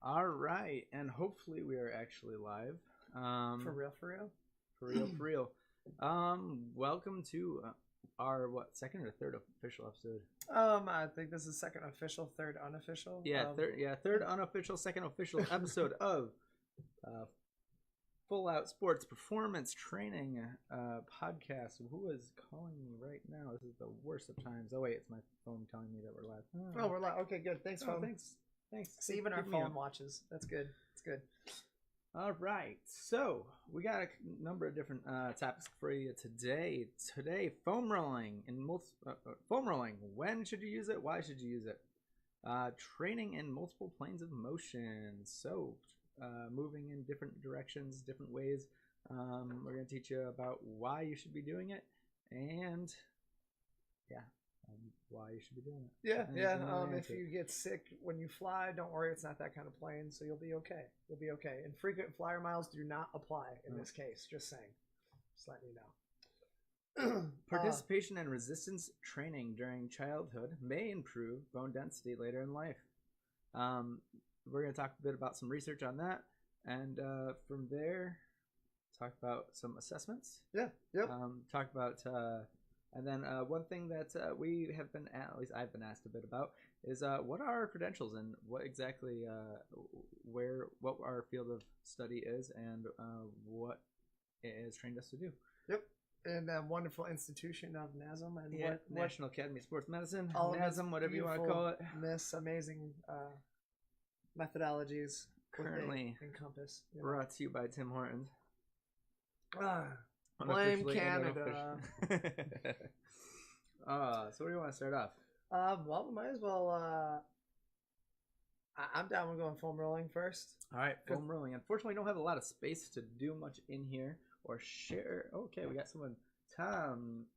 All right, and hopefully we are actually live. For real, for real. For real, for real. Welcome to our second or third official episode? I think this is second official, third unofficial. Third unofficial, second official episode of Full Out Sports Performance Training podcast. Who is calling me right now? This is the worst of times. Oh wait, it's my phone telling me that we're live. Oh, we're live. Okay, good. Thanks, phone. Thanks. See, even our phone watches. That's good. It's good. All right, so we got a number of different topics for you today. Foam rolling foam rolling. When should you use it? Why should you use it? Training in multiple planes of motion. So, moving in different directions, different ways. We're gonna teach you about why you should be doing it, and why you should be doing it. If you get sick when you fly, don't worry, it's not that kind of plane, so you'll be okay. And frequent flyer miles do not apply in this case. Just saying. Just letting you know. Participation and resistance training during childhood may improve bone density later in life. We're going to talk a bit about some research on that, and from there, talk about some assessments. Talk about and then one thing that we have been, at least I've been asked a bit about, is what are our credentials and what exactly what our field of study is and what it has trained us to do. Yep. And that wonderful institution of NASM and National Academy of Sports Medicine, NASM, whatever you want to call it. This amazing methodologies currently encompass. Brought to you by Tim Hortons. Blame Canada. So where do you want to start off? Well, we might as well. I'm down with going foam rolling first. All right, foam rolling. Unfortunately, we don't have a lot of space to do much in here or share. Okay, we got someone. Tom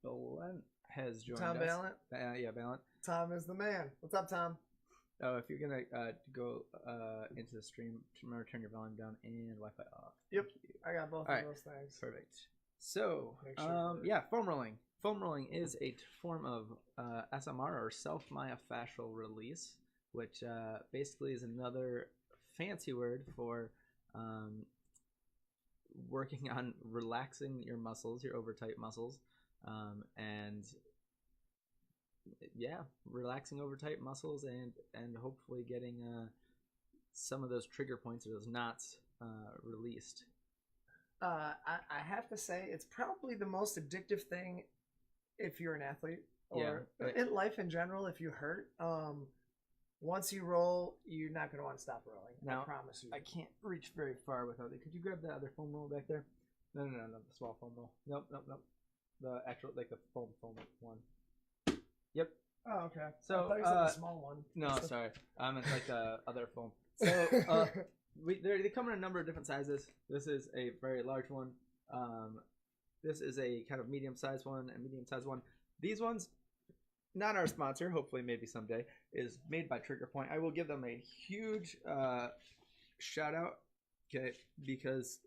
Ballant has joined us. Tom Ballant? Yeah, Ballant. Tom is the man. What's up, Tom? Oh, if you're going to go into the stream, remember to turn your volume down and Wi-Fi off. Yep, I got both of those things. Perfect. So, foam rolling. Foam rolling is a form of SMR, or self-myofascial release, which basically is another fancy word for working on relaxing your muscles, your over-tight muscles, and relaxing over-tight muscles and hopefully getting some of those trigger points or those knots released. I have to say it's probably the most addictive thing if you're an athlete or in life in general. If you hurt, once you roll, you're not going to want to stop rolling. Now, I promise you. I can't reach very far without it. Could you grab that other foam roll back there? No, the small foam roll. Nope. The actual, like the foam one. Yep. Oh, okay. So I thought you said the small one. No, sorry. It's like the other foam. So they come in a number of different sizes. This is a very large one. This is a kind of medium-sized one and medium-sized one. These ones, not our sponsor, hopefully maybe someday, is made by Trigger Point. I will give them a huge shout out, okay, because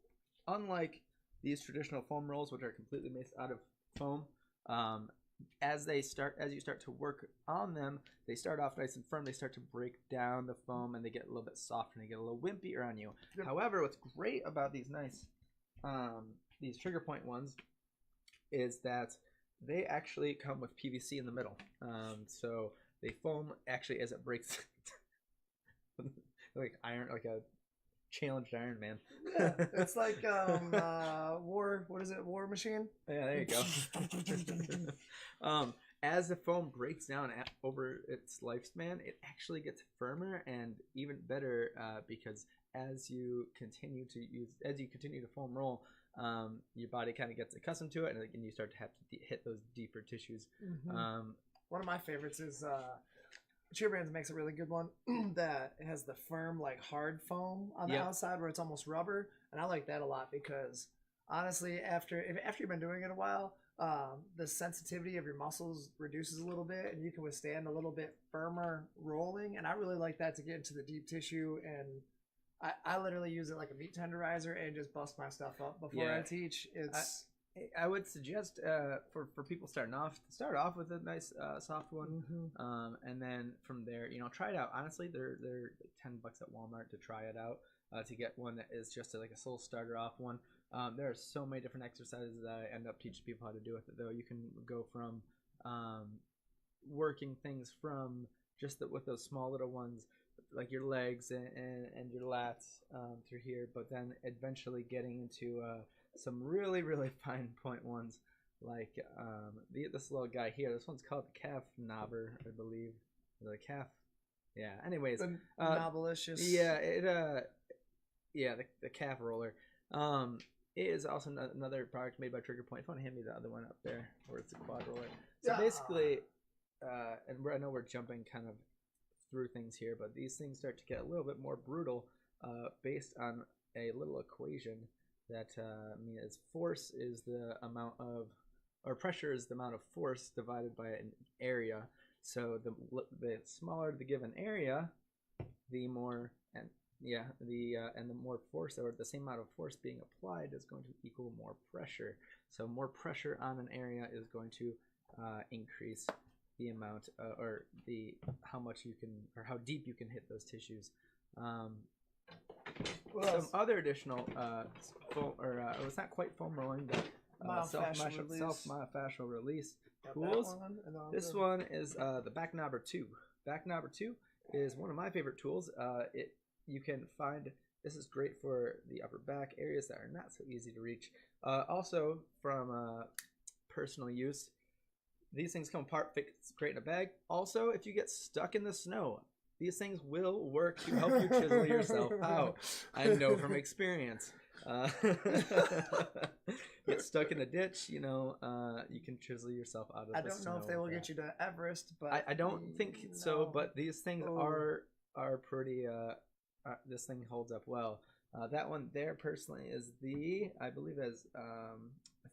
unlike these traditional foam rolls, which are completely made out of foam, as you start to work on them, they start off nice and firm. They start to break down the foam, and they get a little bit softer, and they get a little wimpier on you. Yep. However, what's great about these these Trigger Point ones is that they actually come with PVC in the middle. So they foam actually as it breaks, like a challenged Iron Man. Yeah, it's like War Machine? Yeah, there you go. As the foam breaks down over its lifespan, it actually gets firmer and even better because as you continue to foam roll, your body kind of gets accustomed to it, and you start to have to hit those deeper tissues. Mm-hmm. One of my favorites is Cheer Brands makes a really good one that has the firm, like hard foam on the outside where it's almost rubber, and I like that a lot because honestly, after you've been doing it a while, the sensitivity of your muscles reduces a little bit, and you can withstand a little bit firmer rolling. And I really like that to get into the deep tissue, and I literally use it like a meat tenderizer and just bust my stuff up before I teach. I would suggest for people starting off, start off with a nice soft one, and then from there, try it out. Honestly, they're like $10 at Walmart to try it out, to get one that is just like a soul starter off one. There are so many different exercises that I end up teaching people how to do with it. Though you can go from working things from just with those small little ones, like your legs and your lats through here, but then eventually getting into some really really fine point ones, like this little guy here. This one's called the calf knobber, I believe. The calf, yeah. Anyways, The Novelicious. The calf roller. It is also another product made by Trigger Point. If you want to hand me the other one up there, where it's a quad roller. So basically, and I know we're jumping kind of through things here, but these things start to get a little bit more brutal, based on a little equation that means force is the amount of, or pressure is the amount of force divided by an area. So the smaller the given area, the more the more force, or the same amount of force being applied, is going to equal more pressure. So more pressure on an area is going to increase the amount, or the how much you can, or how deep you can hit those tissues. Some other additional foam, or it's not quite foam rolling, but self-myofascial release tools. This one is the Back Knobber 2. Back Knobber 2 is one of my favorite tools. You can find, this is great for the upper back areas that are not so easy to reach. Also, from personal use, these things come apart, fits great in a bag. Also, if you get stuck in the snow, these things will work to help you chisel yourself out. I know from experience. Get stuck in a ditch, you can chisel yourself out of the snow. I don't know if they will get you to Everest, but I don't think so. But these things are pretty. This thing holds up well. That one there, personally, is I believe as a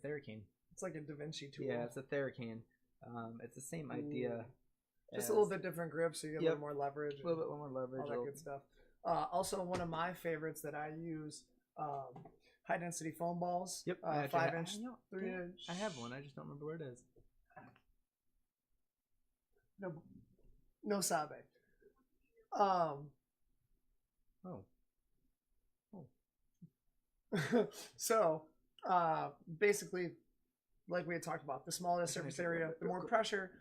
Theracane. It's like a Da Vinci tool. Yeah, it's a Theracane. It's the same idea. Just a little bit different grip, so you get a little more leverage. A little bit more leverage. All that good stuff. Also, one of my favorites that I use, high density foam balls. Yep. 5-inch, 3-inch. I have one. I just don't remember where it is. No sabe. So, basically, like we had talked about, the smaller the surface area, the more pressure.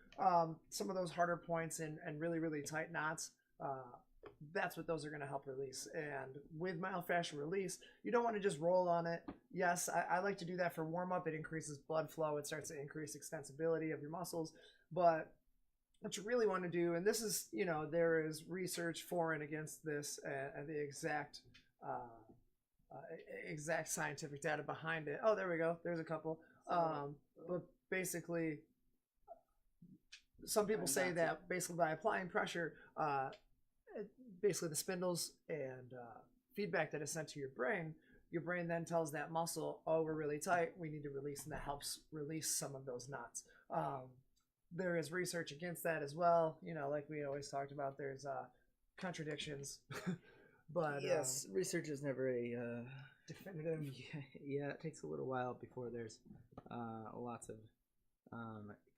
Some of those harder points and really, really tight knots, that's what those are going to help release. And with myofascial release, you don't want to just roll on it. Yes, I like to do that for warm-up. It increases blood flow. It starts to increase extensibility of your muscles. But what you really want to do, and this is, there is research for and against this, and the exact scientific data behind it. Oh, there we go. There's a couple. But basically, some people say that basically by applying pressure, basically the spindles and feedback that is sent to your brain then tells that muscle, oh, we're really tight, we need to release, and that helps release some of those knots. There is research against that as well. Like we always talked about, there's contradictions. But yes, research is never a definitive. Yeah, it takes a little while before there's lots of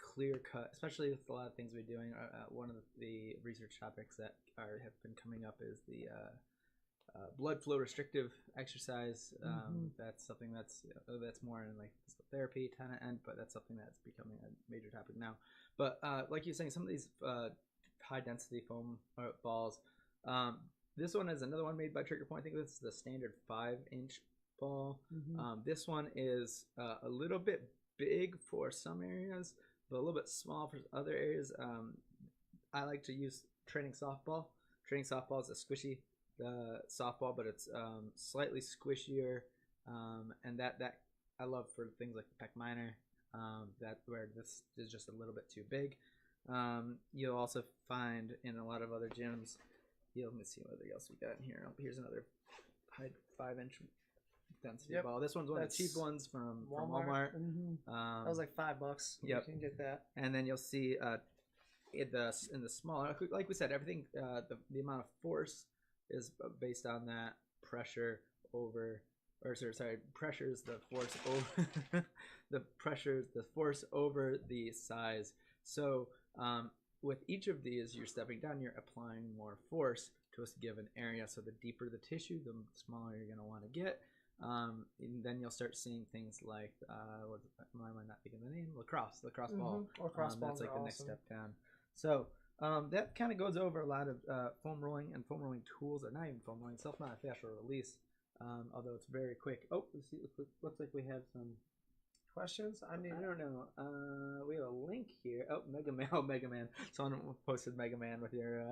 clear cut, especially with a lot of things we're doing. One of the research topics that have been coming up is the blood flow restrictive exercise. That's something that's more in like physical therapy kind of end, but that's something that's becoming a major topic now. But like you're saying, some of these high density foam balls. This one is another one made by Trigger Point. I think this is the standard 5-inch ball. This one is a little bit big for some areas, but a little bit small for other areas. I like to use training softball. Training softball is a squishy softball, but it's slightly squishier, and that I love for things like the pec minor. That where this is just a little bit too big. You'll also find in a lot of other gyms. Let me see what else we got in here. Here's another 5-inch density ball. This one's one of the cheap ones from Walmart. That was like $5. Yep. You can get that. And then you'll see in the smaller, like we said, everything, the amount of force is based on that pressure over pressures the force over the force over the size. So with each of these, you're stepping down, you're applying more force to a given area. So the deeper the tissue, the smaller you're going to want to get. And then you'll start seeing things like why am I not thinking the name? Lacrosse ball. Lacrosse balls that's like are the awesome. next step down. So that kind of goes over a lot of foam rolling and foam rolling tools, or not even foam rolling, self-manufactured release. Although it's very quick. Oh, let's see, looks like we have some Questions? I don't know. We have a link here. Oh, Mega Man. Someone posted Mega Man with your.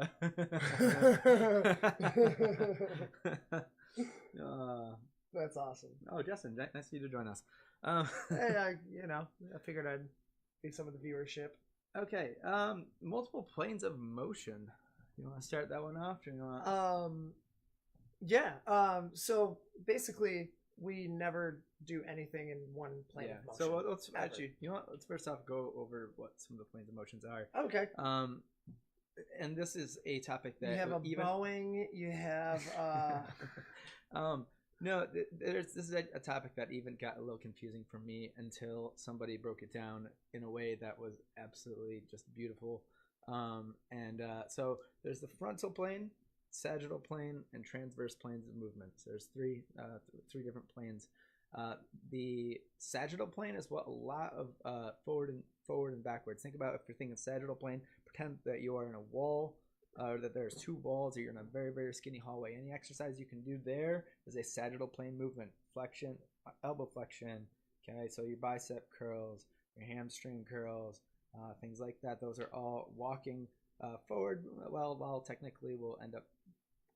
That's awesome. Oh, Justin, nice of you to join us. Hey, I figured I'd be some of the viewership. Okay. Multiple planes of motion. You want to start that one off? Or you want... Yeah. So basically, we never do anything in one plane of motion. So let's actually, let's first off go over what some of the planes of motions are. Okay. And this is a topic that you have Boeing. You have. No, this is a topic that even got a little confusing for me until somebody broke it down in a way that was absolutely just beautiful. So there's the frontal plane, sagittal plane, and transverse planes of movement. So there's three different planes. The sagittal plane is what a lot of forward and backwards. Think about if you're thinking sagittal plane, pretend that you are in a wall, or that there's two walls, or you're in a very, very skinny hallway. Any exercise you can do there is a sagittal plane movement. Flexion, elbow flexion, okay? So your bicep curls, your hamstring curls, things like that. Those are all walking forward. Well, technically we'll end up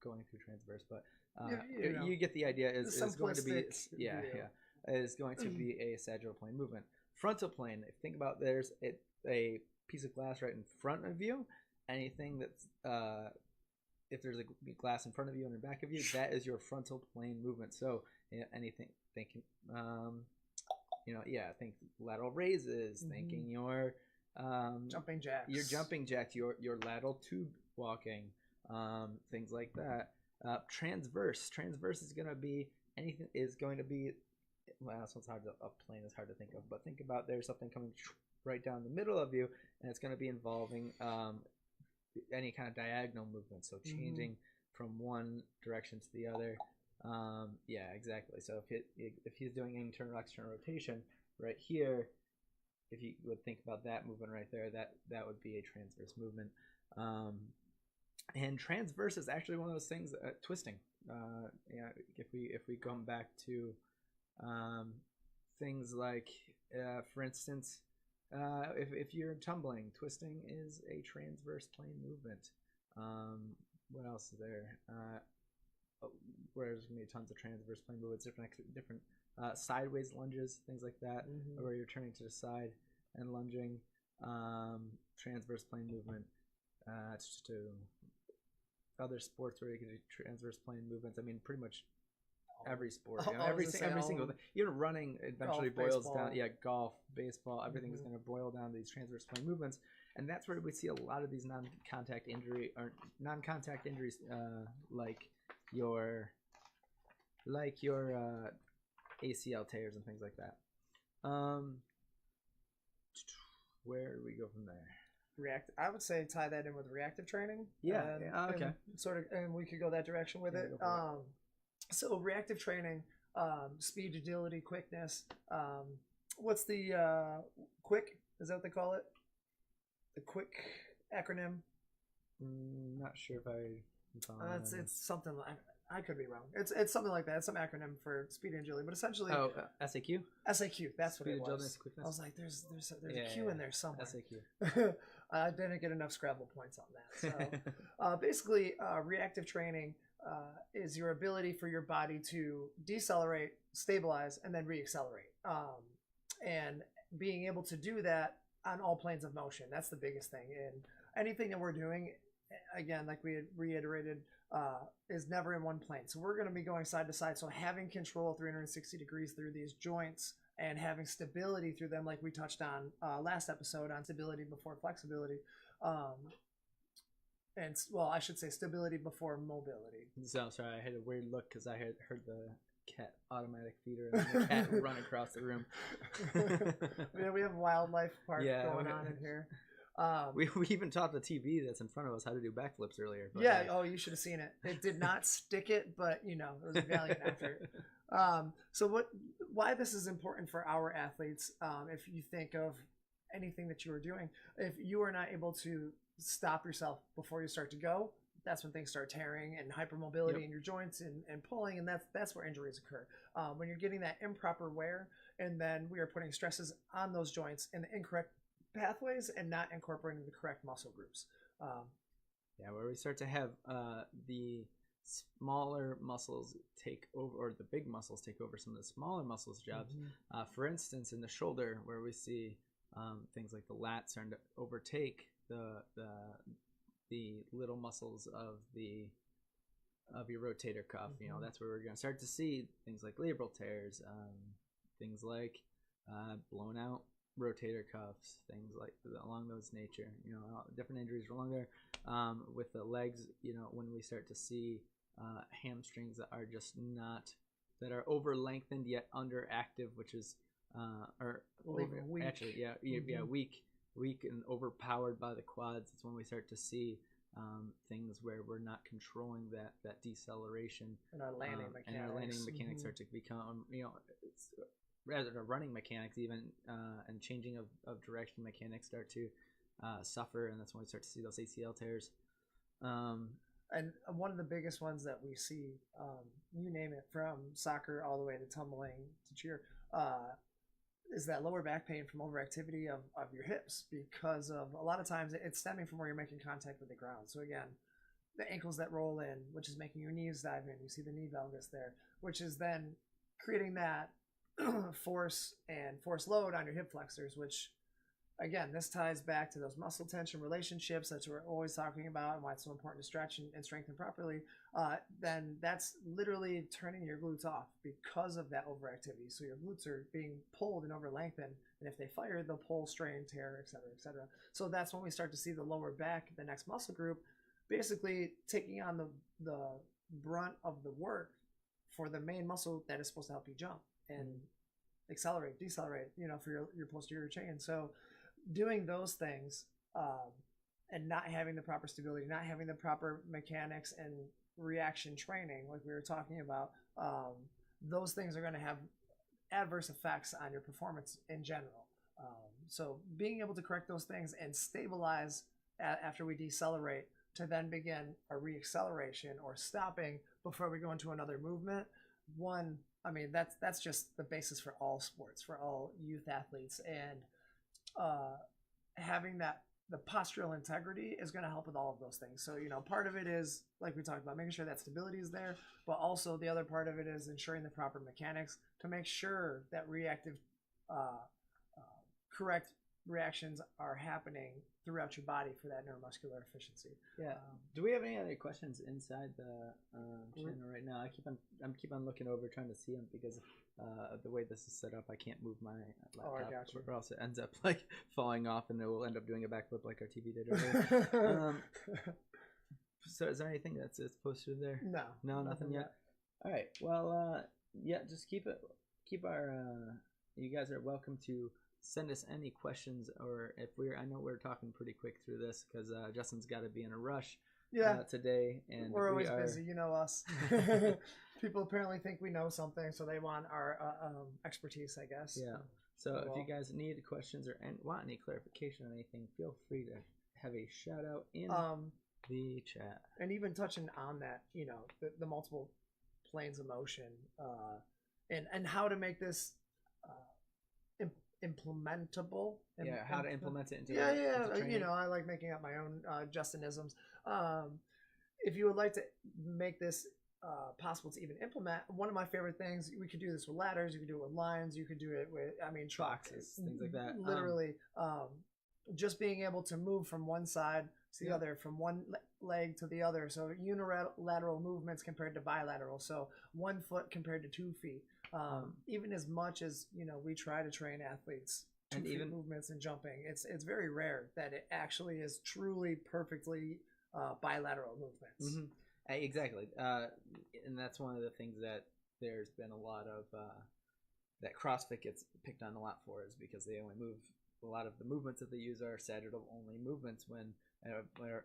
going through transverse, but you get the idea. Is going to be is going to be a sagittal plane movement. Frontal plane. Think about there's a piece of glass right in front of you. Anything that's if there's a glass in front of you and in back of you, that is your frontal plane movement. So anything thinking, think lateral raises, thinking your jumping jacks, your jumping jacks, your lateral tube walking, things like that. Transverse is going to be anything is going to be. Well, so it's hard to a plane is hard to think of, but think about there's something coming right down the middle of you, and it's going to be involving any kind of diagonal movement, so changing from one direction to the other. Exactly. So if he's doing internal external rotation right here, if you would think about that movement right there, that would be a transverse movement. And transverse is actually one of those things, twisting. If we come back to things like, for instance, if you're tumbling, twisting is a transverse plane movement. What else is there? Where there's gonna be tons of transverse plane movements, different sideways lunges, things like that, where you're turning to the side and lunging. Transverse plane movement. It's just other sports where you can do transverse plane movements. I mean, pretty much every sport, every single thing. Even running eventually boils down. Yeah, golf, baseball, everything is going to boil down to these transverse plane movements, and that's where we see a lot of these non-contact injuries, like your ACL tears and things like that. Where do we go from there? I would say tie that in with reactive training. Okay. And we could go that direction with it. So reactive training, speed, agility, quickness. What's the quick? Is that what they call it? The quick acronym? Not sure if I. It's something like, I could be wrong. It's something like that. It's some acronym for speed and agility, but essentially. SAQ. SAQ. That's what it was. Agility, quickness. I was like, there's a Q in there somewhere. SAQ. I didn't get enough Scrabble points on that. So basically, reactive training is your ability for your body to decelerate, stabilize, and then reaccelerate. And being able to do that on all planes of motion. That's the biggest thing. And anything that we're doing, again, like we had reiterated, is never in one plane. So we're going to be going side to side. So having control 360 degrees through these joints and having stability through them, like we touched on last episode on stability before flexibility. I should say stability before mobility. So sorry, I had a weird look because I had heard the cat automatic feeder and the cat run across the room. Yeah, we have a wildlife park Yeah. going on in here. We even taught the TV that's in front of us how to do backflips earlier. But, Yeah. Oh, you should have seen it. It did not stick it, but you know, it was a valiant effort. So why this is important for our athletes, if you think of anything that you are doing, if you are not able to stop yourself before you start to go, that's when things start tearing and hypermobility in your joints and pulling, and that's where injuries occur. When you're getting that improper wear, and then we are putting stresses on those joints in the incorrect pathways and not incorporating the correct muscle groups. Yeah, where we start to have the smaller muscles take over, or the big muscles take over some of the smaller muscles jobs. For instance, in the shoulder, where we see things like the lats starting to overtake the little muscles of your rotator cuff. You know, that's where we're going to start to see things like labral tears, things like blown out rotator cuffs, things like along those nature. You know, different injuries along there. With the legs, you know, when we start to see hamstrings that are just not, that are over lengthened yet underactive, which is or weak. Actually, weak and overpowered by the quads. It's when we start to see things where we're not controlling that deceleration, and our landing mechanics. And our landing mechanics start to become, you know, it's, rather the running mechanics even, and changing of direction mechanics start to suffer, and that's when we start to see those ACL tears. And one of the biggest ones that we see, you name it, from soccer all the way to tumbling to cheer, is that lower back pain from overactivity of your hips, because of a lot of times it's stemming from where you're making contact with the ground. So again, the ankles that roll in, which is making your knees dive in. You see the knee valgus there, which is then creating that force and force load on your hip flexors, which again, this ties back to those muscle tension relationships that we're always talking about and why it's so important to stretch and strengthen properly. Then that's literally turning your glutes off because of that overactivity. So your glutes are being pulled and over lengthened, and if they fire, they'll pull, strain, tear, etc., etc. So that's when we start to see the lower back, the next muscle group, basically taking on the brunt of the work for the main muscle that is supposed to help you jump and accelerate, decelerate, you know, for your posterior chain. So doing those things, and not having the proper stability, not having the proper mechanics and reaction training, like we were talking about, those things are going to have adverse effects on your performance in general. So being able to correct those things and stabilize after we decelerate to then begin a reacceleration or stopping before we go into another movement. One, I mean, that's just the basis for all sports, for all youth athletes, and having the postural integrity is going to help with all of those things. So, you know, part of it is, like we talked about, making sure that stability is there, but also the other part of it is ensuring the proper mechanics to make sure that reactive, correct reactions are happening throughout your body for that neuromuscular efficiency. Yeah. Do we have any other questions inside the channel right now? I'm keep on looking over trying to see them, because the way this is set up, I can't move my laptop, Oh, I got you. or else it ends up like falling off, and it will end up doing a backflip like our TV did earlier. So is there anything that's posted there? No, nothing yet. All right. Well, yeah, just keep our. You guys are welcome to send us any questions, or if I know we're talking pretty quick through this because Justin's got to be in a rush today, and we're always busy, you know us. People apparently think we know something, so they want our expertise, I guess. Yeah. So if you guys need questions or want any clarification on anything, feel free to have a shout out in the chat. And even touching on that, you know, the multiple planes of motion, and how to make this implementable. How to implement it into you know, I like making up my own Justinisms. If you would like to make this possible to even implement, one of my favorite things, we could do this with ladders, you could do it with lines, you could do it with, I mean, boxes, things like that. Literally, just being able to move from one side to the other, from one leg to the other. So unilateral movements compared to bilateral. So 1 foot compared to 2 feet. Even as much as, you know, we try to train athletes and even movements and jumping, it's very rare that it actually is truly perfectly bilateral movements. Exactly. And that's one of the things that there's been a lot of that CrossFit gets picked on a lot for is because they only move a lot of the movements that they use are sagittal only movements when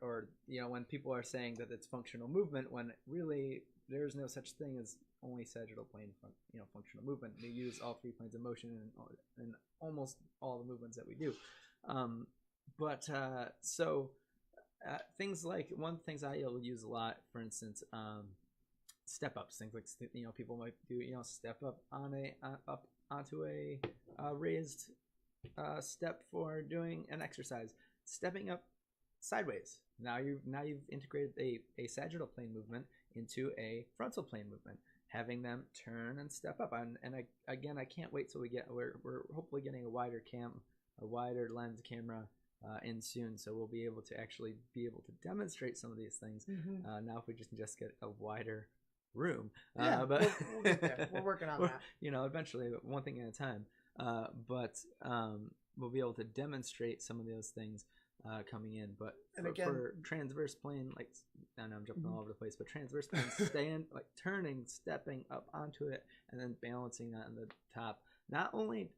or when people are saying that it's functional movement when really there's no such thing as only sagittal plane functional movement. They use all 3 planes of motion in almost all the movements that we do. Things like one of the things I'll use a lot, for instance, step ups. Things like people might do step up up onto a raised step for doing an exercise, stepping up sideways. Now you've integrated a sagittal plane movement into a frontal plane movement, having them turn and step up. I can't wait till we're hopefully getting a wider lens camera in soon, so we'll be able to demonstrate some of these things. Now if we just get a wider room, but we'll get there. We're working on that. Eventually, one thing at a time. But we'll be able to demonstrate some of those things coming in. But for transverse plane, like I know I'm jumping all over the place, but transverse plane, turning, stepping up onto it, and then balancing that on the top. Not only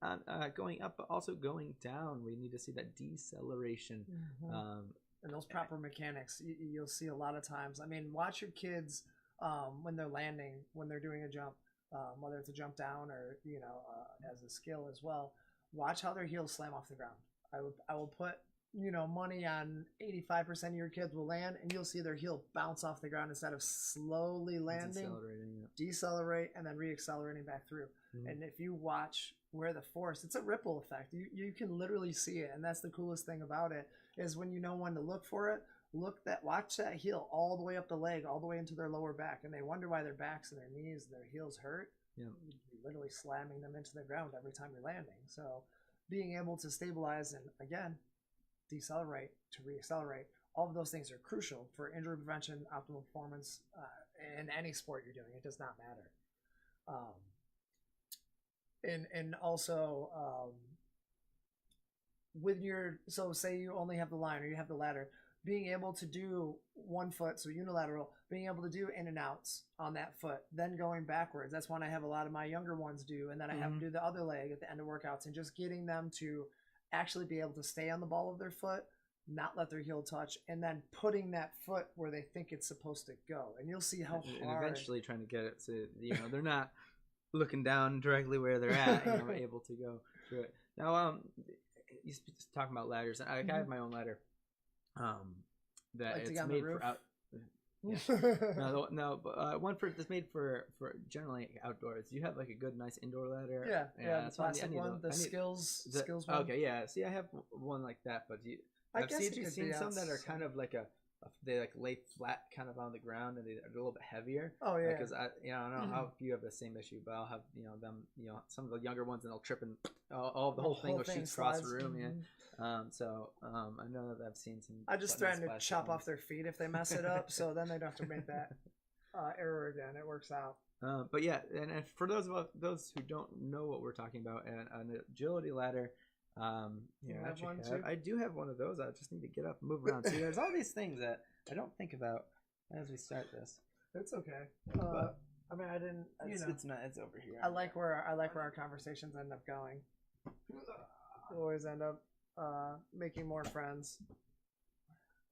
going up, but also going down. We need to see that deceleration. And those proper mechanics, you'll see a lot of times. I mean, watch your kids when they're landing, when they're doing a jump. Whether it's a jump down or as a skill as well, watch how their heels slam off the ground. I will put money on 85% of your kids will land, and you'll see their heel bounce off the ground instead of slowly landing, decelerate, and then reaccelerating back through. And if you watch where the force, it's a ripple effect. You can literally see it, and that's the coolest thing about it is when you know when to look for it. Watch that heel all the way up the leg, all the way into their lower back, and they wonder why their backs and their knees and their heels hurt. You're literally slamming them into the ground every time you're landing. So being able to stabilize and again decelerate to reaccelerate, all of those things are crucial for injury prevention, optimal performance in any sport you're doing. It does not matter. And also say you only have the line or you have the ladder, being able to do one foot, so unilateral, being able to do in and outs on that foot, then going backwards. That's one I have a lot of my younger ones do, and then I have them do the other leg at the end of workouts, and just getting them to actually be able to stay on the ball of their foot, not let their heel touch, and then putting that foot where they think it's supposed to go. And you'll see how hard. And eventually trying to get it to, they're not looking down directly where they're at, able to go through it. Now, you talking about ladders. I have my own ladder. That it's made for out. One that's made for generally outdoors. You have like a good, nice indoor ladder. Yeah. The plastic one, the skills one. Okay, yeah. See, I have one like that, but I've seen some that are kind of like they like lay flat kind of on the ground, and they're a little bit heavier. Oh yeah. Because I don't know how you have the same issue, but I'll have them some of the younger ones, and they'll trip and all the whole thing will shoot across the room. Yeah. I know that I've seen some. I just threaten to chop off their feet if they mess it up, so then they don't have to make that error again. It works out. But yeah, and for those who don't know what we're talking about, an agility ladder. I do have one of those. I just need to get up and move around. See, there's all these things that I don't think about as we start this. It's okay. I mean, I didn't. It's not. It's over here. I like where our conversations end up going. We always end up making more friends.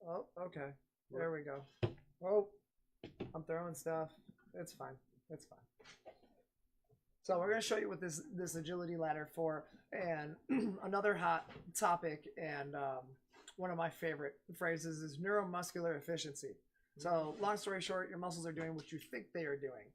Oh, okay. There we go. Oh, I'm throwing stuff. It's fine. So we're going to show you what this agility ladder for, and another hot topic and one of my favorite phrases is neuromuscular efficiency. So long story short, your muscles are doing what you think they are doing.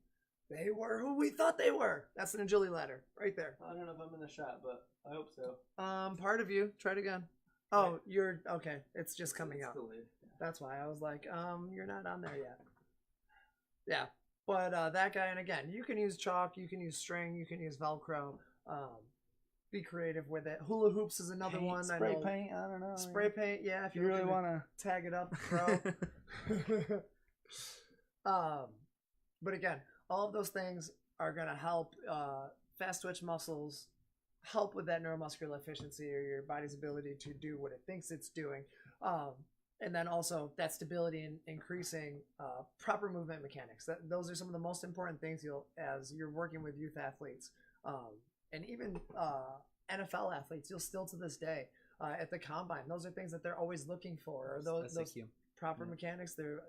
They were who we thought they were. That's an agility ladder right there. I don't know if I'm in the shot, but I hope so. Part of you. Try it again. Oh, you're okay. It's just coming up. Delayed. That's why I was like, you're not on there yet. Yeah. But that guy, and again, you can use chalk, you can use string, you can use Velcro. Be creative with it. Hula hoops is another one. Spray paint, I don't know. Spray paint, yeah. If you really want to tag it up, pro. But again, all of those things are going to help fast twitch muscles, help with that neuromuscular efficiency or your body's ability to do what it thinks it's doing. and then also that stability and increasing proper movement mechanics. Those are some of the most important things as you're working with youth athletes, and even NFL athletes. You'll still to this day at the combine. Those are things that they're always looking for. Or those proper mechanics. Their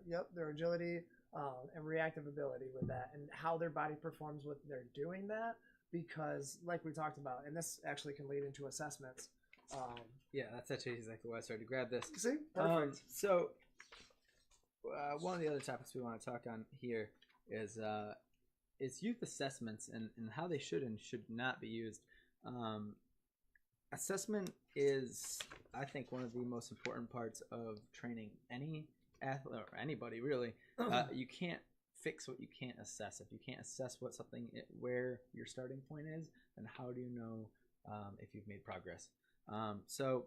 agility and reactive ability with that, and how their body performs when they're doing that. Because, like we talked about, and this actually can lead into assessments. Yeah, that's actually exactly why I started to grab this. See, perfect. So, one of the other topics we want to talk on here is youth assessments and how they should and should not be used. Assessment is, I think, one of the most important parts of training any athlete or anybody really. You can't fix what you can't assess. If you can't assess where your starting point is, then how do you know if you've made progress? There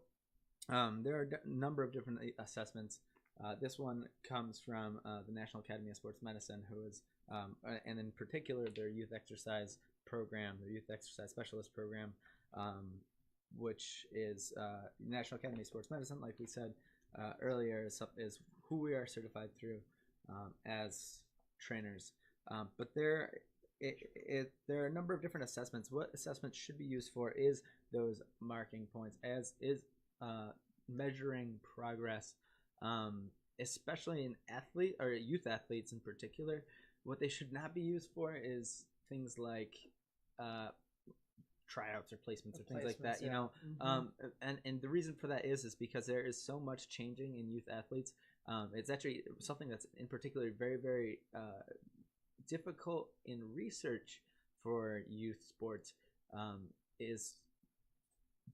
are a number of different assessments. This one comes from the National Academy of Sports Medicine, who is, and in particular, their youth exercise program, their youth exercise specialist program, which is National Academy of Sports Medicine, like we said earlier, is who we are certified through as trainers. But there are a number of different assessments. What assessments should be used for is those marking points, as is measuring progress, especially in athlete or youth athletes in particular. What they should not be used for is things like tryouts or placements or things like that. Yeah. You know, and the reason for that is because there is so much changing in youth athletes. It's actually something that's in particular very, very difficult in research for youth sports, is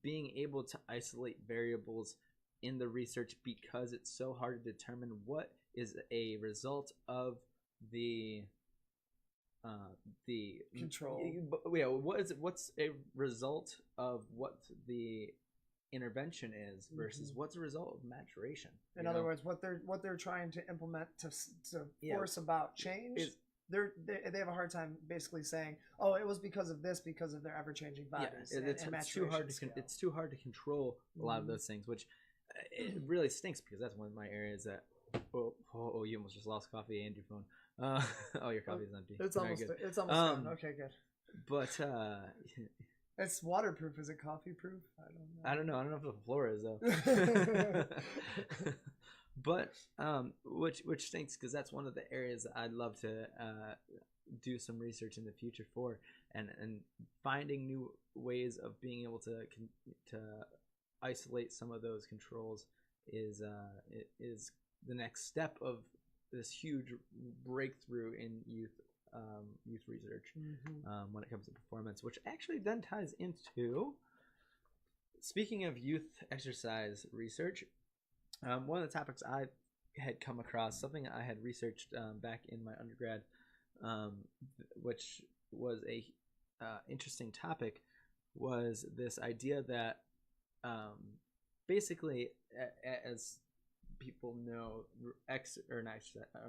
being able to isolate variables in the research, because it's so hard to determine what is a result of the control. Yeah, what's a result of what the intervention is versus what's a result of maturation. In other words, what they're trying to implement to force about change. They have a hard time basically saying, oh, it was because of this, because of their ever-changing bodies. It's too hard to control a lot of those things, which it really stinks, because that's one of my areas that you almost just lost coffee and your phone. Your coffee is empty. It's almost gone. Okay, good. But it's waterproof. Is it coffee proof? I don't know if the floor is though. But which stinks, because that's one of the areas that I'd love to do some research in the future for, and finding new ways of being able to isolate some of those controls is the next step of this huge breakthrough in youth research when it comes to performance, which actually then ties into, speaking of youth exercise research, one of the topics I had come across, something I had researched back in my undergrad, which was a interesting topic, was this idea that basically, as people know,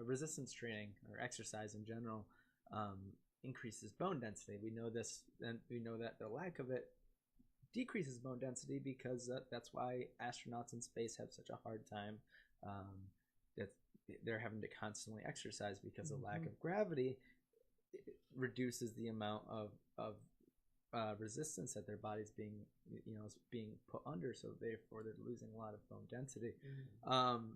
resistance training or exercise in general increases bone density. We know this, and we know that the lack of it decreases bone density, because that's why astronauts in space have such a hard time, that they're having to constantly exercise, because the lack of gravity reduces the amount of resistance that their body's being put under, so therefore they're losing a lot of bone density.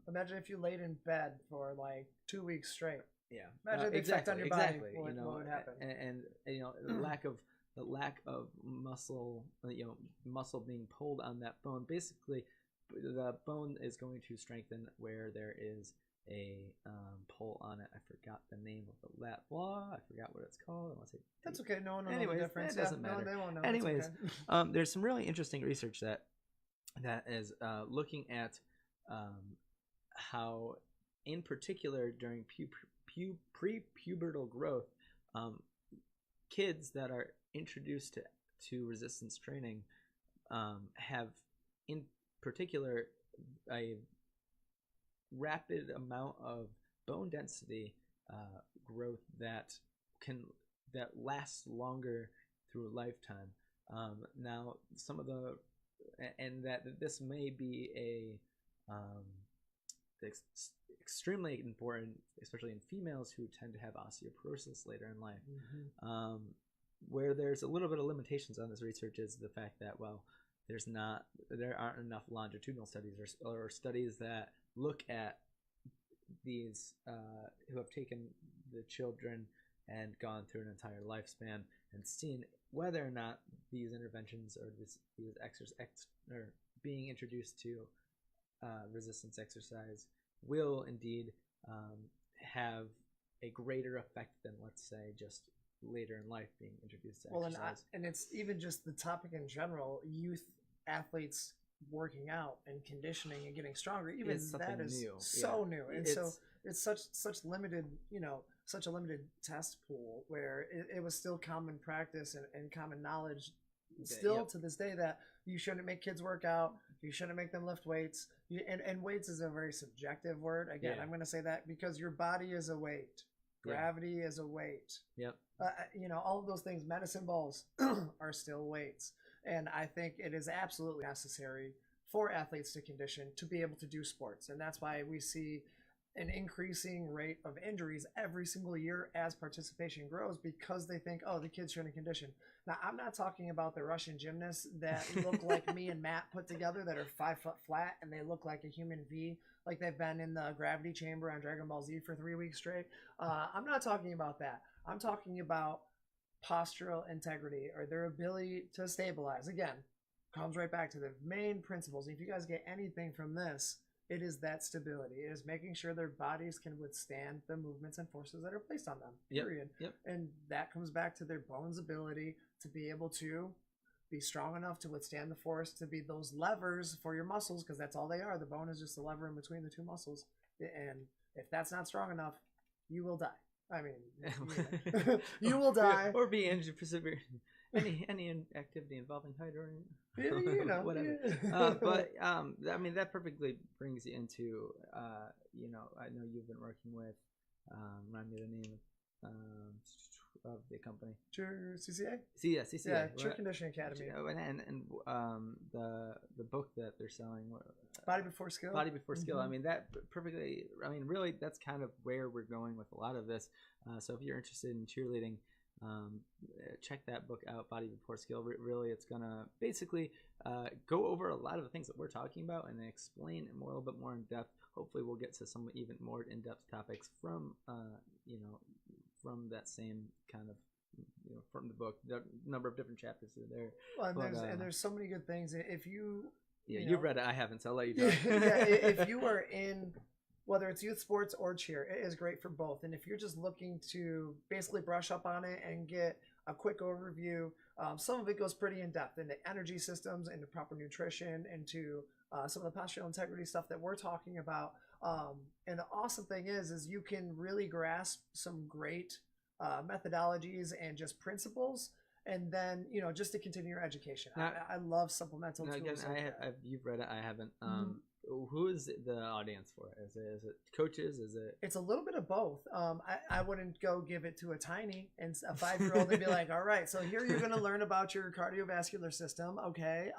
Imagine if you laid in bed for like 2 weeks straight. Yeah, imagine the effect on your body. What would happen? And the lack of muscle, muscle being pulled on that bone. Basically, the bone is going to strengthen where there is a pull on it. I forgot the name of the lat law. I forgot what it's called. I want to say. That's okay. No one will Anyways, know the difference. It doesn't matter. No, they won't know. Anyways, okay. There's some really interesting research that is looking at how, in particular, during pre-pubertal growth, kids that are introduced to resistance training have, in particular, a rapid amount of bone density growth that lasts longer through a lifetime. Now, some of the, and that this may be extremely important, especially in females who tend to have osteoporosis later in life. Mm-hmm. Where there's a little bit of limitations on this research is the fact that, well, there aren't enough longitudinal studies or studies that look at these who have taken the children and gone through an entire lifespan and seen whether or not these interventions or these or being introduced to resistance exercise will indeed have a greater effect than, let's say, just later in life being introduced to exercise. And it's even just the topic in general, youth athletes working out and conditioning and getting stronger, even that is new. So new. And so it's such limited, such a limited test pool where it was still common practice and common knowledge still to this day that you shouldn't make kids work out, you shouldn't make them lift weights. And weights is a very subjective word. Again, I'm going to say that because your body is a weight. Gravity is a weight. Yep. All of those things, medicine balls are still weights. And I think it is absolutely necessary for athletes to condition to be able to do sports. And that's why we see an increasing rate of injuries every single year as participation grows, because they think, oh, the kids shouldn't condition. Now, I'm not talking about the Russian gymnasts that look like me and Matt put together that are 5 foot flat and they look like a human V, like they've been in the gravity chamber on Dragon Ball Z for 3 weeks straight. I'm not talking about that. I'm talking about postural integrity, or their ability to stabilize. Again, comes right back to the main principles. If you guys get anything from this, it is that stability. It is making sure their bodies can withstand the movements and forces that are placed on them, period. Yep. And that comes back to their bones' ability to be able to be strong enough to withstand the force, to be those levers for your muscles, because that's all they are. The bone is just a lever in between the two muscles. And if that's not strong enough, you will die. I mean, you will die. Or be injured for severe any activity involving height or whatever. But I mean, that perfectly brings you into I know you've been working with remind me the name of the company. CCA? CCA. Yeah, True Conditioning Academy. And the book that they're selling, Body Before Skill. Body Before Skill. I mean, that perfectly. I mean, really, that's kind of where we're going with a lot of this. So if you're interested in cheerleading, check that book out, Body Before Skill. Really, it's gonna basically go over a lot of the things that we're talking about and explain a little bit more in depth. Hopefully, we'll get to some even more in-depth topics from from that same kind of from the book. The number of different chapters are there. Well, and there's so many good things. If you've read it, I haven't, so I'll let you know. If you are in, whether it's youth sports or cheer, it is great for both. And if you're just looking to basically brush up on it and get a quick overview, some of it goes pretty in depth into energy systems, into proper nutrition, into some of the postural integrity stuff that we're talking about. And the awesome thing is you can really grasp some great methodologies and just principles. And then, just to continue your education. Now, I love supplemental tools. Again, you've read it. I haven't. Who is the audience for it? Is it coaches? Is it? It's a little bit of both. I wouldn't go give it to a tiny and a 5-year-old and be like, all right, so here you're going to learn about your cardiovascular system. Okay.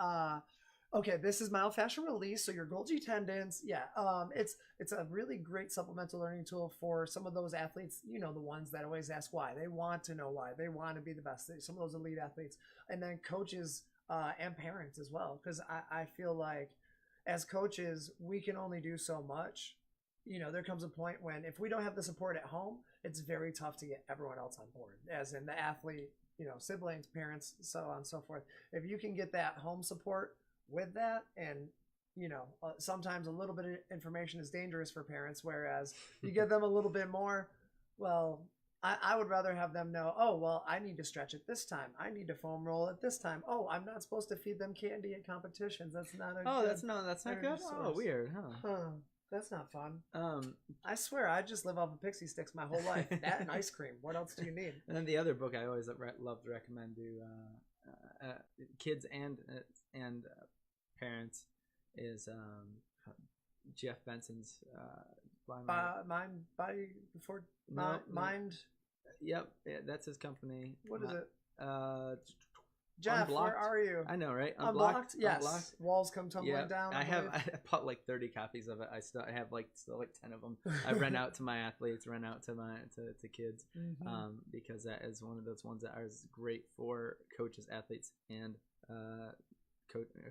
Okay, this is myofascial release, so your Golgi tendons. Yeah, it's a really great supplemental learning tool for some of those athletes, the ones that always ask why. They want to know why. They want to be the best. Some of those elite athletes. And then coaches and parents as well, because I feel like as coaches, we can only do so much. There comes a point when if we don't have the support at home, it's very tough to get everyone else on board, as in the athlete, siblings, parents, so on and so forth. If you can get that home support with that, and sometimes a little bit of information is dangerous for parents, whereas you give them a little bit more, well, I would rather have them know, oh, well, I need to stretch at this time, I need to foam roll at this time, oh, I'm not supposed to feed them candy at competitions, that's not a that's not good. Source. Oh, weird. That's not fun. I swear, I just live off of Pixie Sticks my whole life. That and ice cream. What else do you need? And then the other book I always love to recommend to kids and parents is Jeff Benson's Body Before Mind. Yep, that's his company. What is it? Jeff, Unblocked. where are you? I know, right? Unblocked? Yes. Unblocked. Walls come tumbling down. I bought like 30 copies of it. I have still like 10 of them. I rent out to my athletes, rent out to to kids, because that is one of those ones that is great for coaches, athletes, and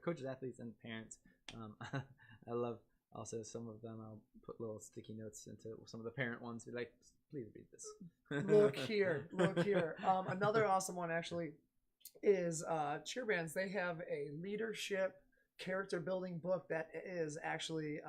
coaches, athletes, and parents. I love also some of them. I'll put little sticky notes into some of the parent ones. Be like, please read this. Look here. Another awesome one actually is Cheer Bands. They have a leadership character building book that is actually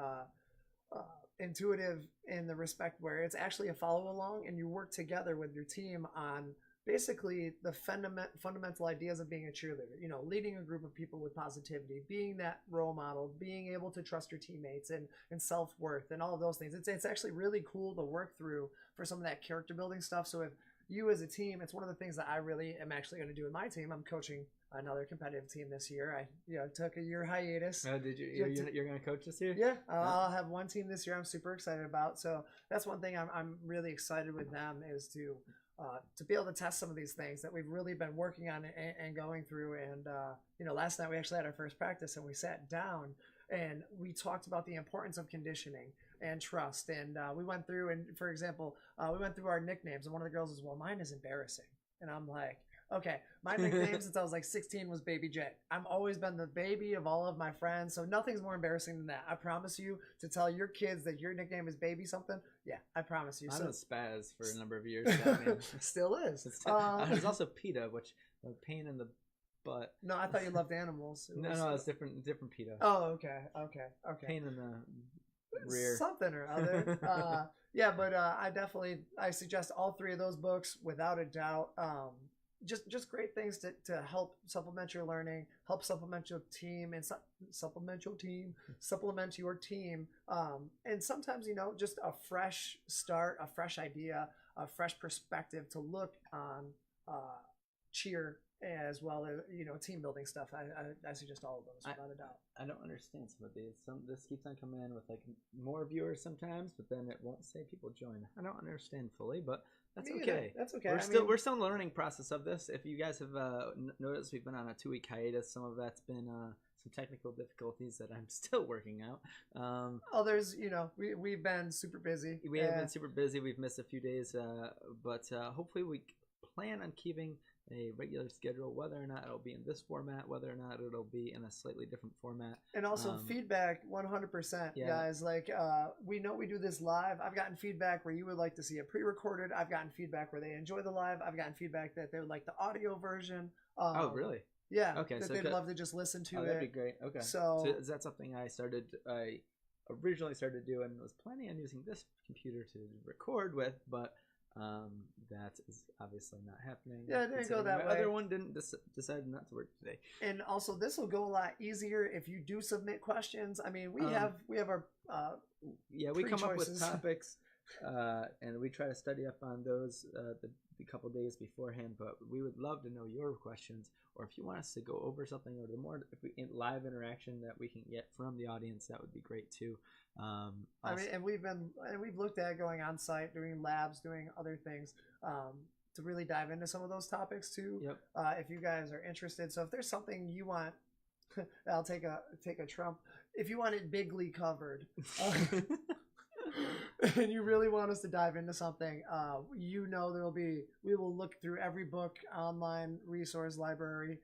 intuitive in the respect where it's actually a follow along, and you work together with your team on basically the fundamental ideas of being a cheerleader. You know, leading a group of people with positivity, being that role model, being able to trust your teammates, and self-worth, and all of those things. It's actually really cool to work through for some of that character building stuff. So if you as a team, it's one of the things that I really am actually going to do with my team. I'm coaching another competitive team this year. I took a year hiatus. Did you? You're going to coach this year? Yeah, I'll have one team this year. I'm super excited about. So that's one thing I'm really excited with them, is to be able to test some of these things that we've really been working on and going through. And last night we actually had our first practice, and we sat down and we talked about the importance of conditioning and trust. And we went through, and for example, we went through our nicknames, and one of the girls was, well, mine is embarrassing. And I'm like, okay, my nickname since I was like 16 was Baby J. I've always been the baby of all of my friends, so nothing's more embarrassing than that. I promise you, to tell your kids that your nickname is Baby something, yeah, I promise you. I was Spaz for a number of years. Still is. There's also PETA, which pain in the butt. No, I thought you loved animals. No, it's different PETA. Oh, okay. Pain in the rear. Something or other. Yeah, but I suggest all three of those books without a doubt. Just great things to help supplement your learning, help supplement your team, and supplement your team. And sometimes, just a fresh start, a fresh idea, a fresh perspective to look on cheer, as well as team building stuff. I suggest all of those without a doubt. I don't understand some of these. This keeps on coming in with like more viewers sometimes, but then it won't say people join. I don't understand fully, but that's okay. That's okay. We're still in the learning process of this. If you guys have noticed, we've been on a 2-week hiatus. Some of that's been some technical difficulties that I'm still working out. Others, we've been super busy. We have been super busy. We've missed a few days, but hopefully we plan on keeping a regular schedule, whether or not it'll be in this format, whether or not it'll be in a slightly different format. And also feedback, 100%, guys. Like, we know we do this live. I've gotten feedback where you would like to see it pre-recorded. I've gotten feedback where they enjoy the live. I've gotten feedback that they would like the audio version. Oh, really? Yeah. Okay. That they'd love to just listen to it. That'd be great. Okay. So is that something I originally started doing, was planning on using this computer to record with, but that is obviously not happening. Yeah, it didn't go that way. The other one didn't decide not to work today. And also, this will go a lot easier if you do submit questions. I mean, we have our we come up with topics, and we try to study up on those the couple days beforehand. But we would love to know your questions, or if you want us to go over something, or the more live interaction that we can get from the audience, that would be great too. We've looked at going on site, doing labs, doing other things, to really dive into some of those topics too. Yep. If you guys are interested, so if there's something you want, I'll take a Trump. If you want it bigly covered, and you really want us to dive into something, we will look through every book, online resource library,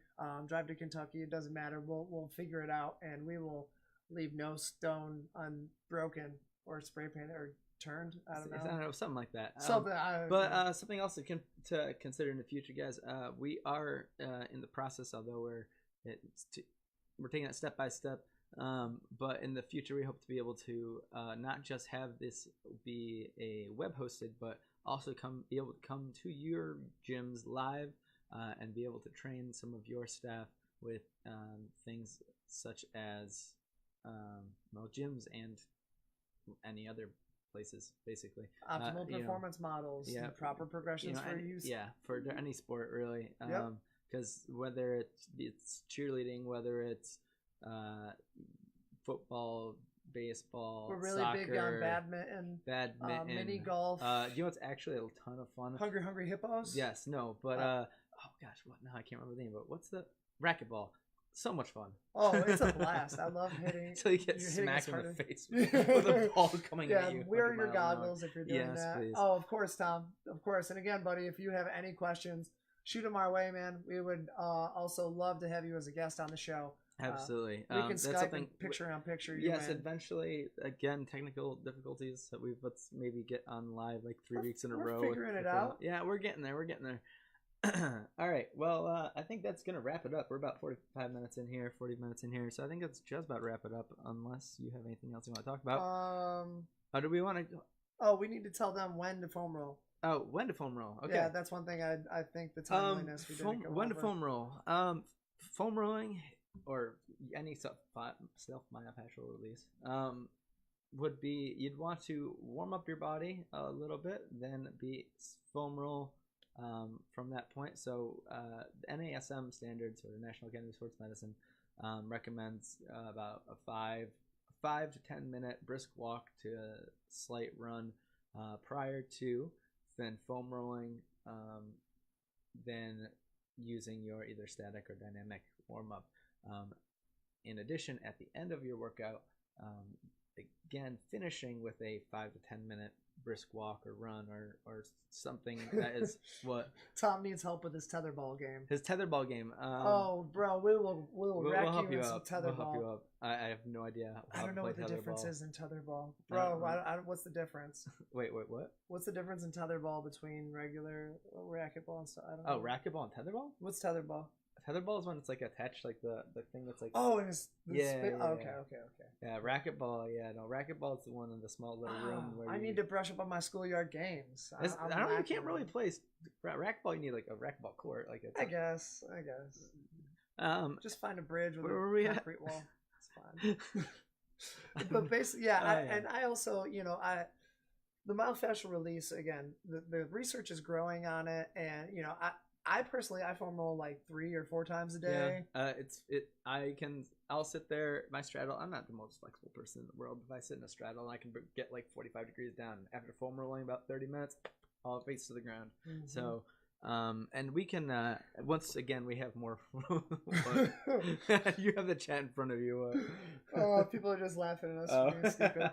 drive to Kentucky. It doesn't matter. We'll figure it out, and we will leave no stone unbroken or spray painted or turned. I don't know, something like that. Something else to consider in the future, guys. We are in the process, although we're taking it step by step. But in the future, we hope to be able to not just have this be a web hosted, but also be able to come to your gyms live and be able to train some of your staff with things such as gyms and any other places, basically. Optimal performance models, proper progressions for use. Yeah, for any sport, really. Because whether it's cheerleading, whether it's football, baseball, we're really soccer, big on badminton, mini golf. It's actually a ton of fun. Hungry Hippos. Yes, no, but oh gosh, what? No, I can't remember the name. But what's the racquetball. So much fun. Oh, it's a blast. I love hitting. Until you get you're hitting smacked us in harder. the face with a ball coming Yeah, at you. wear 100 your miles an hour. goggles if you're doing Yes, that. please. Oh, of course, Tom. Of course. And again, buddy, if you have any questions, shoot them our way, man. We would also love to have you as a guest on the show. Absolutely. We can that's Skype something. and picture on picture. You Yes, and- eventually. Again, technical difficulties that let's maybe get on live like 3 weeks in a row. We're figuring it out. Yeah, we're getting there. We're getting there. All right. Well, I think that's gonna wrap it up. We're about 45 minutes in here, 40 minutes in here, so I think that's just about wrap it up. Unless you have anything else you want to talk about. How do we want to? Oh, we need to tell them when to foam roll. Oh, when to foam roll? Okay. Yeah, that's one thing I think the timeliness we didn't go when to over. foam roll? Foam rolling or any self-myofascial release would be you'd want to warm up your body a little bit, then be foam roll from that point. So the NASM standards, or the National Academy of Sports Medicine, recommends about a 5 to 10 minute brisk walk to a slight run prior to then foam rolling, then using your either static or dynamic warm up. In addition, at the end of your workout, again finishing with a 5 to 10 minute brisk walk or run or something that is what Tom needs help with his tetherball game. His tetherball game. Oh, bro, we'll wreck help you in you some out. tetherball. We'll help you up. I have no idea. I don't know what the difference is in tetherball, bro. What's the difference? Wait, what? What's the difference in tetherball between regular racquetball and stuff? I don't know. Oh, racquetball and tetherball? What's tetherball? Tetherball is when it's like attached, like the thing that's like. Oh, and it's yeah. Okay. Yeah, racquetball. Yeah, no, racquetball is the one in the small little room where I need to brush up on my schoolyard games. I don't know. You can't really play racquetball. You need like a racquetball court. Like I guess. Just find a bridge with a concrete wall. It's fine. But basically, yeah. And I also, the myofascial release again. The research is growing on it, and I personally foam roll like 3 or 4 times a day. Yeah. I'll sit there. My straddle. I'm not the most flexible person in the world. If I sit in a straddle, I can get like 45 degrees down. After foam rolling about 30 minutes, all face to the ground. Mm-hmm. So, and we can once again we have more. You have the chat in front of you. People are just laughing at us for being stupid.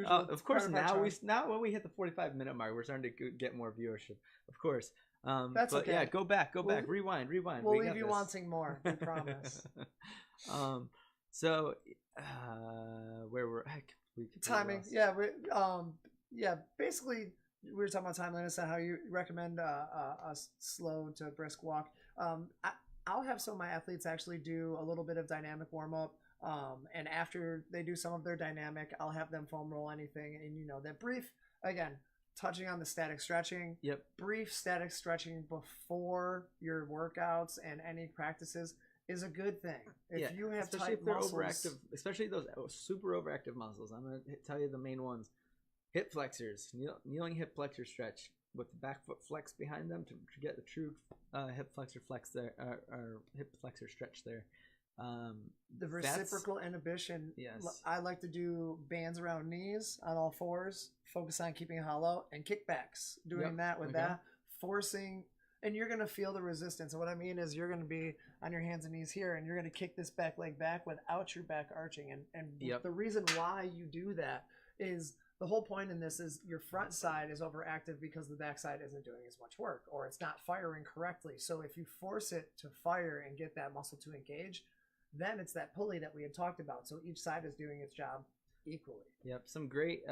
Of course, now when we hit the 45-minute mark, we're starting to get more viewership. Of course. That's but okay. Yeah, go back, rewind. We'll leave you wanting more. We promise. So, where we're timing? Yeah, basically. We were talking about timeliness and how you recommend a slow to brisk walk. I'll have some of my athletes actually do a little bit of dynamic warm up, and after they do some of their dynamic, I'll have them foam roll anything. And that brief, again, touching on the static stretching. Yep. Brief static stretching before your workouts and any practices is a good thing. If you have especially tight if they're muscles, overactive, especially those super overactive muscles. I'm gonna tell you the main ones. Hip flexors, kneeling hip flexor stretch with the back foot flex behind them to get the true hip flexor flex there, or hip flexor stretch there. The reciprocal inhibition. Yes. I like to do bands around knees on all fours, focus on keeping hollow, and kickbacks. Doing that with that, forcing, and you're going to feel the resistance. And what I mean is you're going to be on your hands and knees here, and you're going to kick this back leg back without your back arching. And the reason why you do that is the whole point in this is your front side is overactive because the back side isn't doing as much work, or it's not firing correctly. So if you force it to fire and get that muscle to engage, then it's that pulley that we had talked about. So each side is doing its job equally. Yep. Some great,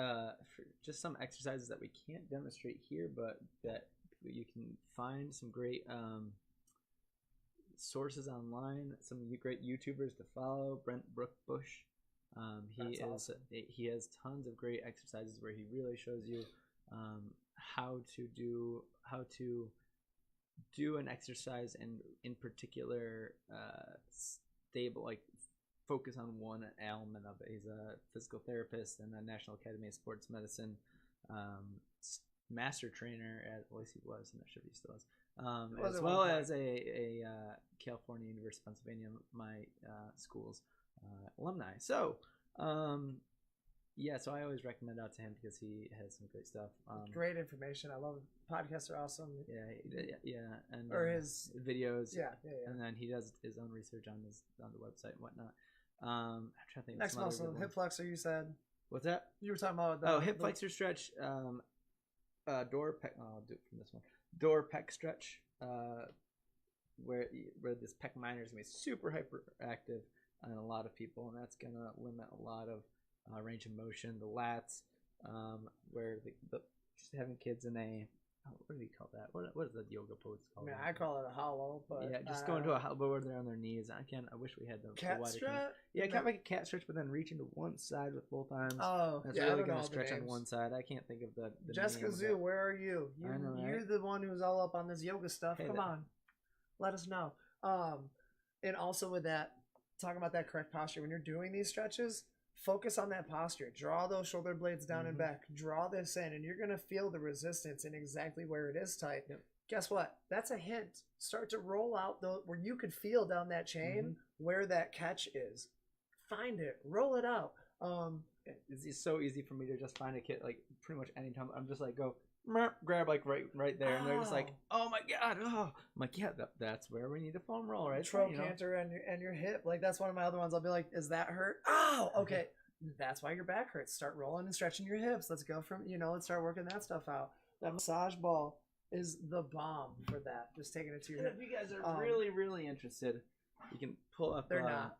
just some exercises that we can't demonstrate here, but that you can find some great sources online, some great YouTubers to follow. Brent Brookbush. He has tons of great exercises where he really shows you how to do an exercise, and in particular stable, like focus on one element of it. He's a physical therapist and a National Academy of Sports Medicine master trainer at least he was, I'm not sure if he still is, as well as a California, University of Pennsylvania, my school's alumni. So yeah, so I always recommend out to him because he has some great stuff. Great information. I love podcasts are awesome. Yeah, and Or his videos. Yeah. And then he does his own research on the website and whatnot. I'm trying to think. Next muscle, hip flexor. You said. What's that? You were talking about hip flexor stretch. Door pec. I'll do it from this one. Door pec stretch. Where this pec minor is gonna be super hyperactive on a lot of people, and that's gonna limit a lot of range of motion. The lats, where the just having kids in a what do you call that? What is the yoga pose called? I mean, I call it a hollow, but yeah, just going to a hollow where they're on their knees. I wish we had the cat wider stretch. Yeah, kind of like a cat stretch, but then reaching to one side with both arms. Oh, that's yeah, really gonna stretch on one side. I can't think of the Jessica Zoo, where are you? I know, right? You're the one who's all up on this yoga stuff. Come on, let us know. And also with that, talking about that correct posture when you're doing these stretches. Focus on that posture. Draw those shoulder blades down and back. Draw this in, and you're going to feel the resistance in exactly where it is tight. Yep. Guess what? That's a hint. Start to roll out where you could feel down that chain where that catch is. Find it. Roll it out. It's so easy for me to just find a kid like pretty much anytime. I'm just like go grab like right there, and they're just like, oh my god, oh, I'm like, yeah, that's where we need a foam roll, right? Trochanter and your hip, like that's one of my other ones. I'll be like, is that hurt? Oh, okay, that's why your back hurts. Start rolling and stretching your hips. Let's go from let's start working that stuff out. That massage ball is the bomb for that. Just taking it to your hip. If you guys are really interested, you can pull up. They're not.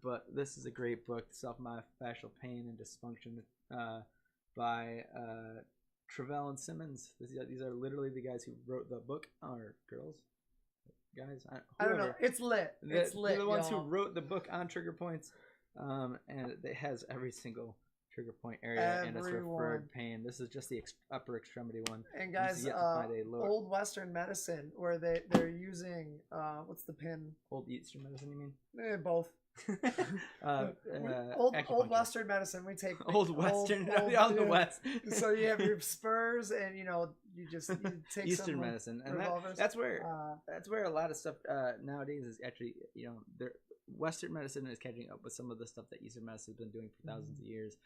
But this is a great book, Self-Myofascial Pain and Dysfunction, by Travell and Simmons. These are literally the guys who wrote the book, or girls, guys. I don't know. It's lit. It's lit. They're the ones who wrote the book on trigger points, and it has every single trigger point area and its referred pain. This is just the upper extremity one. And guys, old Western medicine where they're using what's the pin? Old Eastern medicine, you mean? Both. Old Western medicine. We take old Western on the West. So you have your spurs, and you take Eastern medicine, and that's where a lot of stuff nowadays is actually Western medicine is catching up with some of the stuff that Eastern medicine has been doing for thousands of years,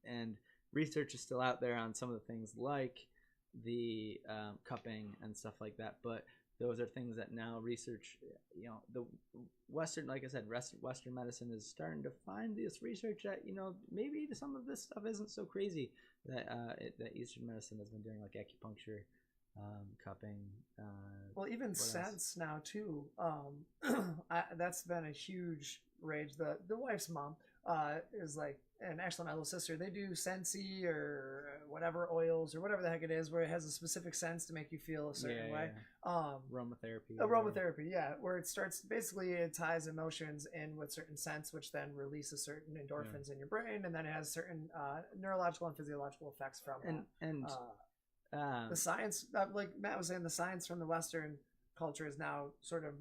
and research is still out there on some of the things like the cupping and stuff like that, but those are things that now research, the Western, like I said, Western medicine is starting to find this research that, maybe some of this stuff isn't so crazy that Eastern medicine has been doing, like acupuncture, cupping. Well, even sense now too. That's been a huge rage. The wife's mom is like, and actually my little sister, they do Sensi or whatever oils or whatever the heck it is, where it has a specific sense to make you feel a certain way. Aromatherapy, yeah, where it starts, basically it ties emotions in with certain scents, which then releases certain endorphins in your brain, and then it has certain neurological and physiological effects from that. The science, like Matt was saying, the science from the Western culture is now sort of,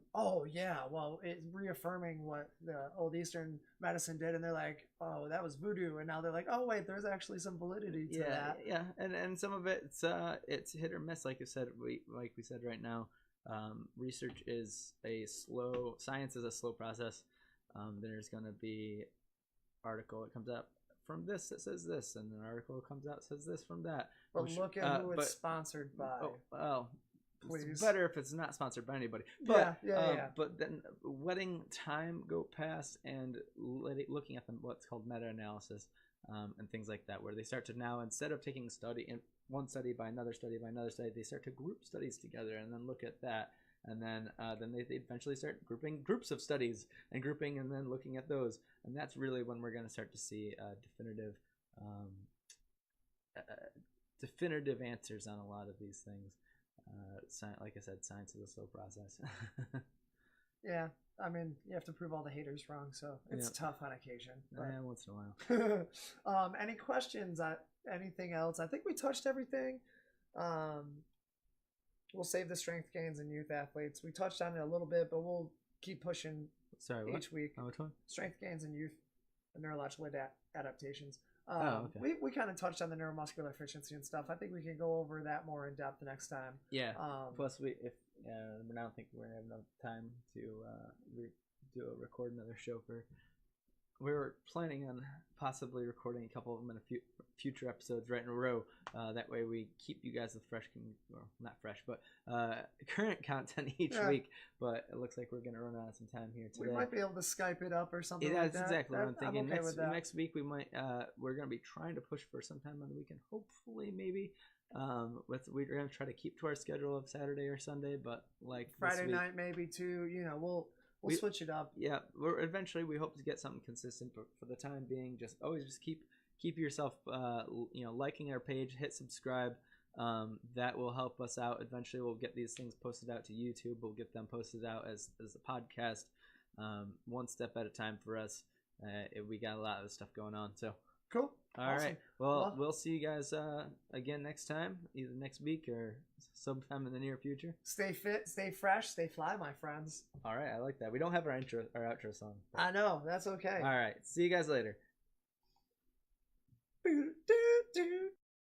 it's reaffirming what the old Eastern medicine did, and they're like, oh, that was voodoo, and now they're like, oh wait, there's actually some validity to that. Yeah, and some of it's hit or miss, like you said. We said right now, research is science is a slow process. There's gonna be article that comes out from this that says this, and an article comes out says this from that. But look at who it's sponsored by. Please. It's better if it's not sponsored by anybody. But, yeah. But then letting time go past and looking at what's called meta-analysis and things like that, where they start to now, instead of taking one study by another study by another study, they start to group studies together and then look at that. And then they eventually start grouping groups of studies and grouping and then looking at those. And that's really when we're going to start to see definitive answers on a lot of these things. Like I said, science is a slow process. Yeah, I mean, you have to prove all the haters wrong, so it's tough on occasion. Yeah, once in a while. Any questions? Anything else? I think we touched everything. We'll save the strength gains in youth athletes. We touched on it a little bit, but we'll keep pushing each week. Which one? Strength gains in youth, neurological adaptations. Okay. We kind of touched on the neuromuscular efficiency and stuff. I think we can go over that more in depth next time. Yeah. Plus, I don't think we're gonna have enough time to record another show for we're planning on possibly recording a couple of them in a future episodes right in a row. That way we keep you guys with fresh, well, not fresh, but current content each week. But it looks like we're going to run out of some time here today. We might be able to Skype it up or something like that. That's exactly what I'm thinking. I'm okay Next week we might, we're going to be trying to push for sometime on the weekend, hopefully maybe. We're going to try to keep to our schedule of Saturday or Sunday, but like Friday night maybe too. You know, we'll switch it up. Yeah, eventually we hope to get something consistent, but for the time being, just keep yourself liking our page, hit subscribe. That will help us out. Eventually we'll get these things posted out to YouTube. We'll get them posted out as a podcast, one step at a time for us. We got a lot of stuff going on, so cool. All right. Well, we'll see you guys again next time, either next week or sometime in the near future. Stay fit, stay fresh, stay fly, my friends. All right, I like that. We don't have our outro song. I know, that's okay. All right, see you guys later.